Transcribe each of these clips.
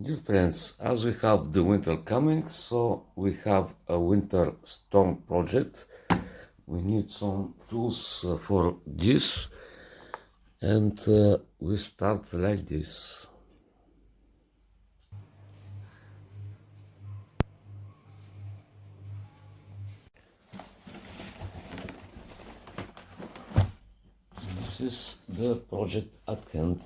Dear friends, as we have the winter coming, so we have a winter storm project. We need some tools for this, and we start like this. This is the project at hand.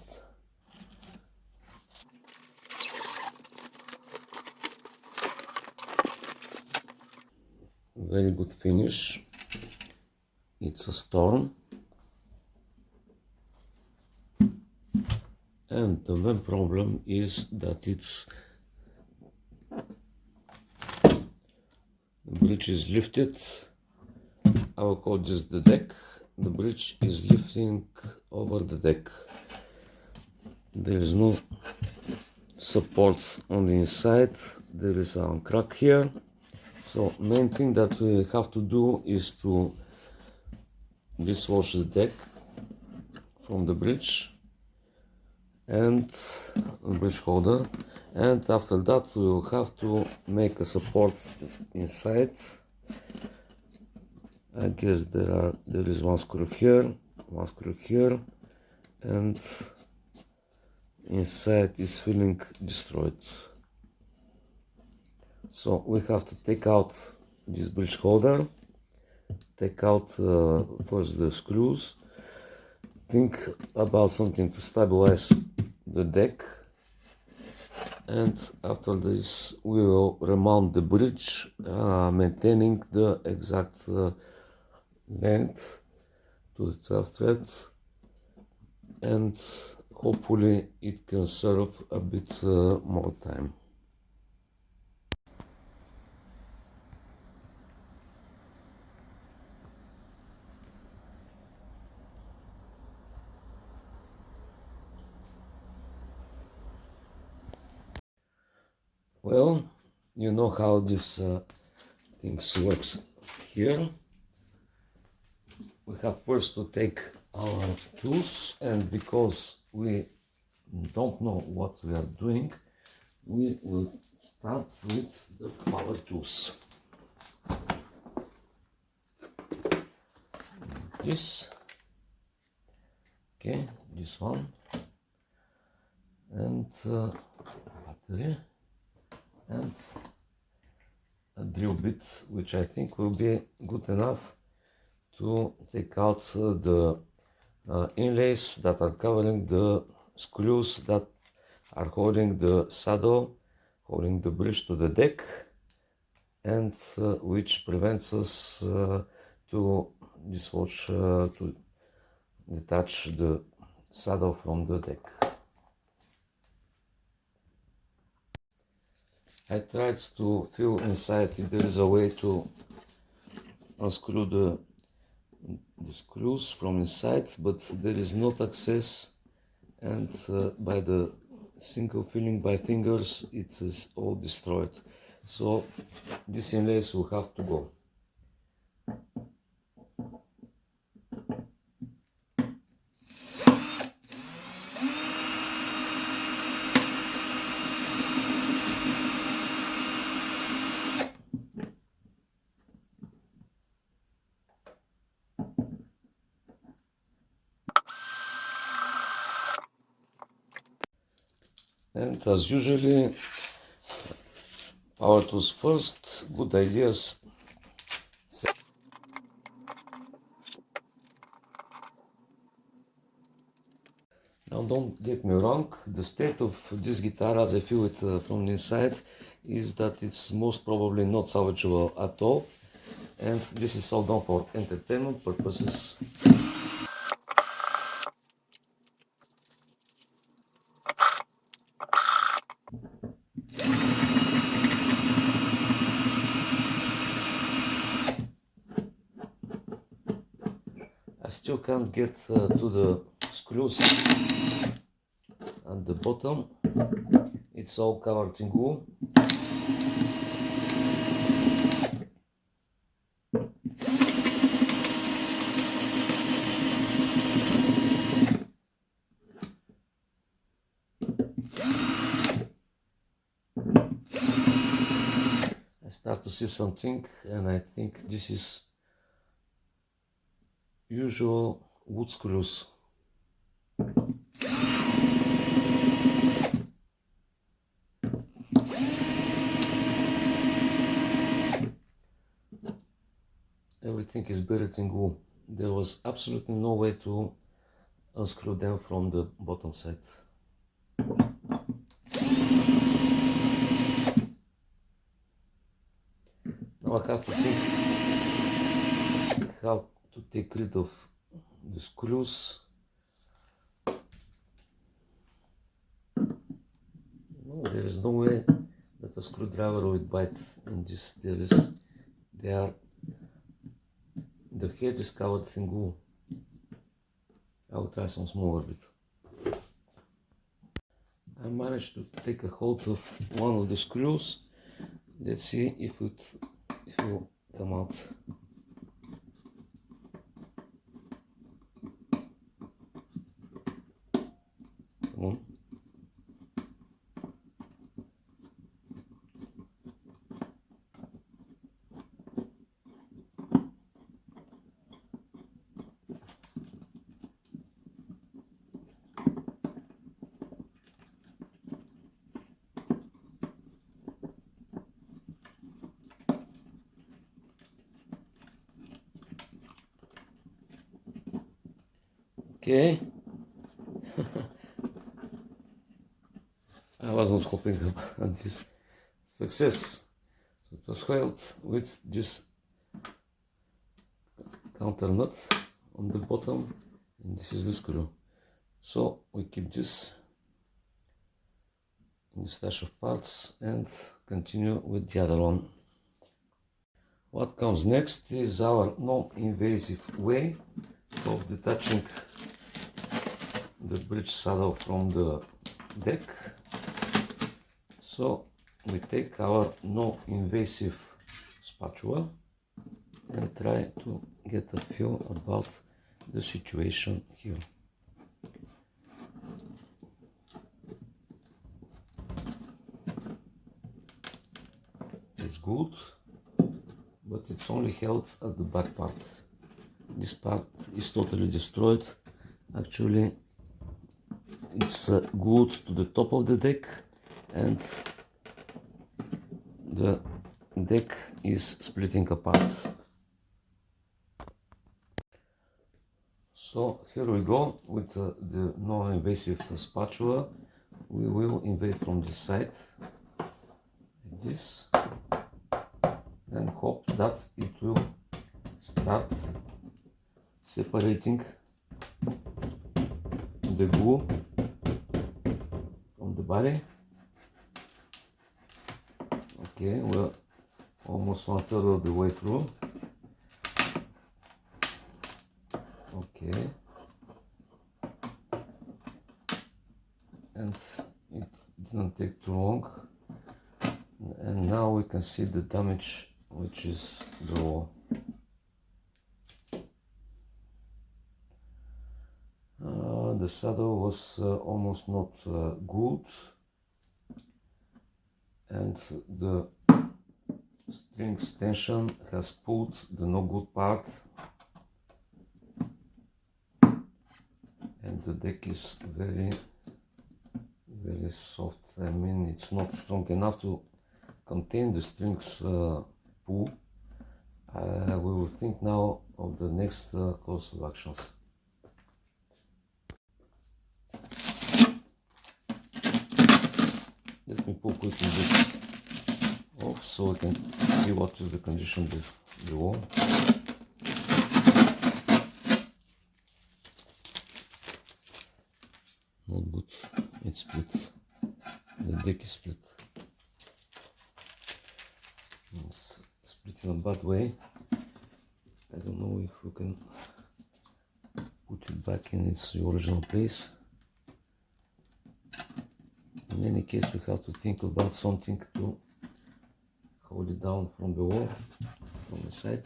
Very good finish. It's a storm. And the main problem is that the bridge is lifted. I will call this the deck. The bridge is lifting over the deck. There is no support on the inside. There is a crack here. So main thing that we have to do is to dislodge the deck from the bridge and bridge holder, and after that we will have to make a support inside. I guess there is one screw here, and inside is feeling destroyed. So we have to take out this bridge holder, take out first the screws, think about something to stabilize the deck, and after this we will remount the bridge, maintaining the exact length to the 12 thread, and hopefully it can serve a bit more time. Well, you know how this things works here. We have first to take our tools, and because we don't know what we are doing, we will start with the power tools. This, okay, this one, and battery, and a drill bit, which I think will be good enough to take out the inlays that are covering the screws that are holding the saddle, holding the bridge to the deck, and which prevents us to dislodge, to detach the saddle from the deck. I tried to feel inside if there is a way to unscrew the screws from inside, but there is not access, and by the single feeling by fingers it is all destroyed. So this inlays will have to go. And as usually, power tools first, good ideas. Now don't get me wrong, the state of this guitar as I feel it from the inside is that it's most probably not salvageable at all, and this is all done for entertainment purposes. I still can't get to the screws at the bottom. It's all covered in glue. I start to see something, and I think this is usual wood screws. Everything is buried in glue. There was absolutely no way to unscrew them from the bottom side. Now I have to think how to take rid of the screws. No, there is no way that a screwdriver will bite in this. The head is covered in glue. I will try some smaller bit. I managed to take a hold of one of the screws. Let's see if it will come out. Come on. Okay. I was not hoping on this success. So it was held with this counter nut on the bottom, and this is the screw. So we keep this in the stash of parts and continue with the other one. What comes next is our non-invasive way of detaching the bridge saddle from the deck. So we take our non-invasive spatula and try to get a feel about the situation here. It's good, but it's only held at the back part. This part is totally destroyed. Actually, it's glued to the top of the deck, and the deck is splitting apart. So here we go with the non-invasive spatula. We will invade from this side, like this, and hope that it will start separating the glue from the body. Okay, we're almost 1/3 of the way through. Okay, and it didn't take too long, and now we can see the damage which is the wall. The saddle was almost not good, and the strings tension has pulled the no good part, and the deck is very soft. I mean, it's not strong enough to contain the strings pull. We will think now of the next course of actions. Let me pull quickly this off so we can see what is the condition of the wall. Not good. It's split. The deck is split. It's split in a bad way. I don't know if we can put it back in its original place. In any case, we have to think about something to hold it down from the wall, from the side.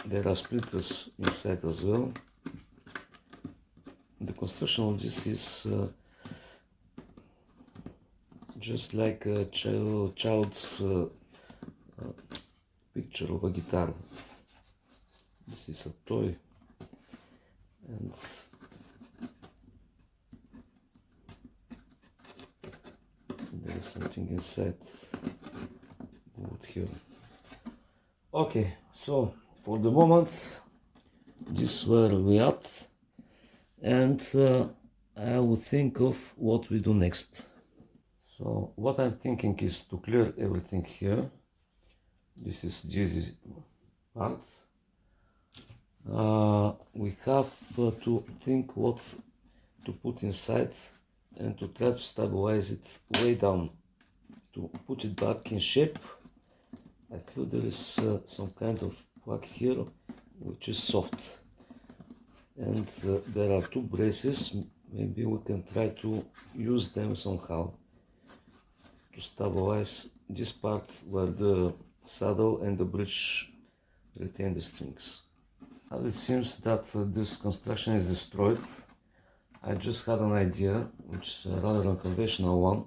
There are splitters inside as well. The construction of this is just like a child's picture of a guitar. This is a toy, and there is something inside wood here. Okay, so for the moment, this is where we at, and I will think of what we do next. So what I'm thinking is to clear everything here. This is easy part. We have to think what to put inside and to try to stabilize it way down. To put it back in shape, I feel there is some kind of plug here which is soft, and there are two braces. Maybe we can try to use them somehow to stabilize this part where the saddle and the bridge retain the strings. As it seems that this construction is destroyed, I just had an idea, which is a rather unconventional one,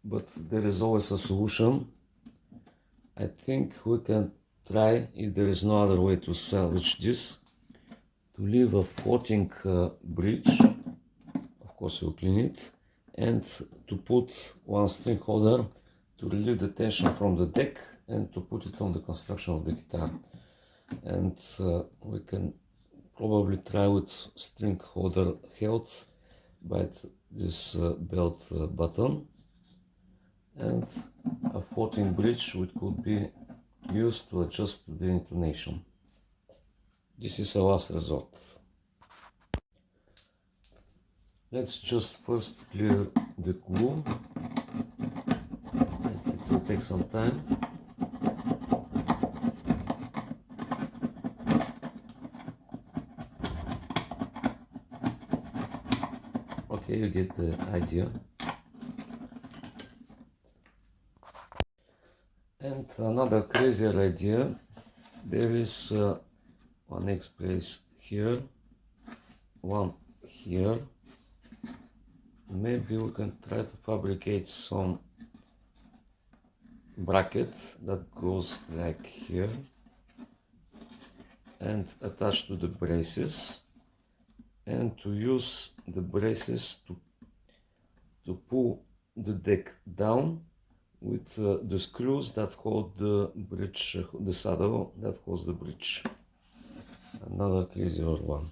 but there is always a solution. I think we can try, if there is no other way to salvage this, to leave a floating bridge. Of course we'll clean it, and to put one string holder to relieve the tension from the deck and to put it on the construction of the guitar. And we can probably try with string holder held by this belt button, and a floating bridge which could be used to adjust the intonation. This is a last resort. Let's just first clear the glue. It will take some time. Okay, you get the idea. And another crazier idea, there is one X brace here, one here. Maybe we can try to fabricate some bracket that goes like here and attach to the braces, and to use the braces to pull the deck down with the screws that hold the bridge, the saddle that holds the bridge. Another crazier one.